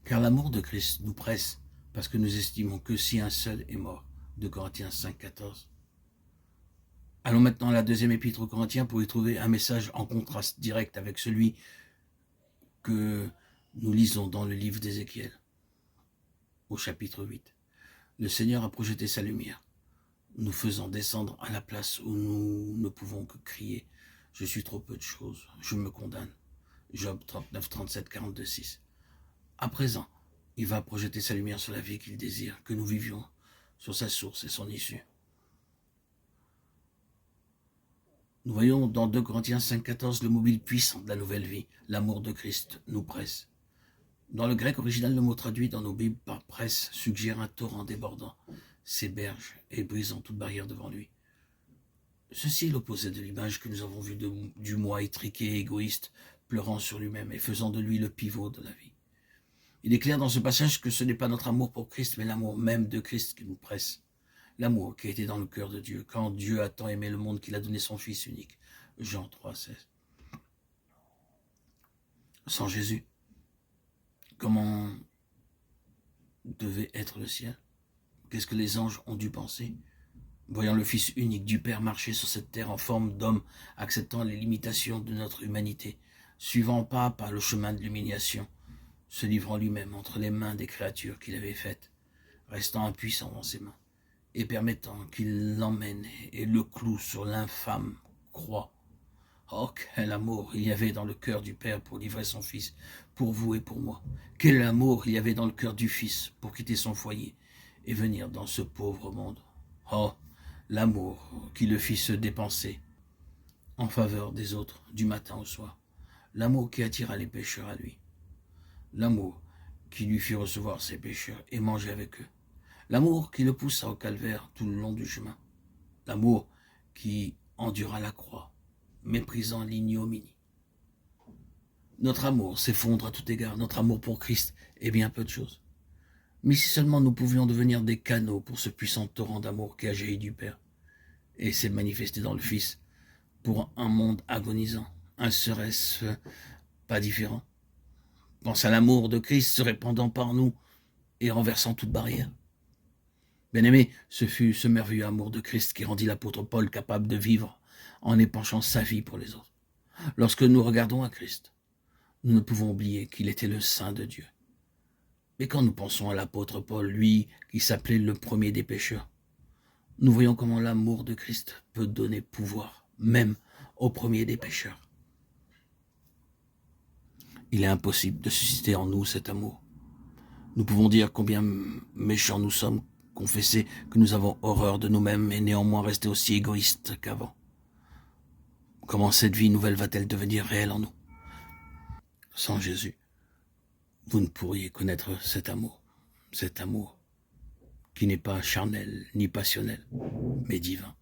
Car l'amour de Christ nous presse, parce que nous estimons que si un seul est mort. 2 Corinthiens 5, 14. Allons maintenant à la deuxième épître aux Corinthiens pour y trouver un message en contraste direct avec celui que nous lisons dans le livre d'Ézéchiel, au chapitre 8. Le Seigneur a projeté sa lumière, nous faisant descendre à la place où nous ne pouvons que crier « Je suis trop peu de choses, je me condamne ». Job 39, 37, 42, 6. À présent, il va projeter sa lumière sur la vie qu'il désire, que nous vivions, sur sa source et son issue. Nous voyons dans 2 Corinthiens 5, 14 le mobile puissant de la nouvelle vie. L'amour de Christ nous presse. Dans le grec original, le mot traduit dans nos Bibles par presse suggère un torrent débordant, s'éberge et brisant toute barrière devant lui. Ceci est l'opposé de l'image que nous avons vue du moi étriqué et égoïste, pleurant sur lui-même et faisant de lui le pivot de la vie. Il est clair dans ce passage que ce n'est pas notre amour pour Christ, mais l'amour même de Christ qui nous presse. L'amour qui a été dans le cœur de Dieu, quand Dieu a tant aimé le monde qu'il a donné son Fils unique. Jean 3, 16. Sans Jésus, comment devait être le ciel? Qu'est-ce que les anges ont dû penser? Voyant le Fils unique du Père marcher sur cette terre en forme d'homme, acceptant les limitations de notre humanité, suivant pas à pas le chemin de l'humiliation, se livrant lui-même entre les mains des créatures qu'il avait faites, restant impuissant dans ses mains, et permettant qu'il l'emmène et le cloue sur l'infâme croix. Oh, quel amour il y avait dans le cœur du Père pour livrer son Fils, pour vous et pour moi. Quel amour il y avait dans le cœur du Fils pour quitter son foyer et venir dans ce pauvre monde. Oh, l'amour qui le fit se dépenser en faveur des autres du matin au soir. L'amour qui attira les pécheurs à lui. L'amour qui lui fit recevoir ses pécheurs et manger avec eux. L'amour qui le poussa au calvaire tout le long du chemin. L'amour qui endura la croix, méprisant l'ignominie. Notre amour s'effondre à tout égard. Notre amour pour Christ est bien peu de choses. Mais si seulement nous pouvions devenir des canaux pour ce puissant torrent d'amour qui a jailli du Père et s'est manifesté dans le Fils pour un monde agonisant, un serait-ce pas différent? Pense à l'amour de Christ se répandant par nous et renversant toute barrière. Bien-aimé, ce fut ce merveilleux amour de Christ qui rendit l'apôtre Paul capable de vivre en épanchant sa vie pour les autres. Lorsque nous regardons à Christ, nous ne pouvons oublier qu'il était le Saint de Dieu. Mais quand nous pensons à l'apôtre Paul, lui qui s'appelait le premier des pécheurs, nous voyons comment l'amour de Christ peut donner pouvoir, même au premier des pécheurs. Il est impossible de susciter en nous cet amour. Nous pouvons dire combien méchants nous sommes, confesser que nous avons horreur de nous-mêmes et néanmoins rester aussi égoïstes qu'avant. Comment cette vie nouvelle va-t-elle devenir réelle en nous? Sans Jésus, vous ne pourriez connaître cet amour qui n'est pas charnel ni passionnel, mais divin.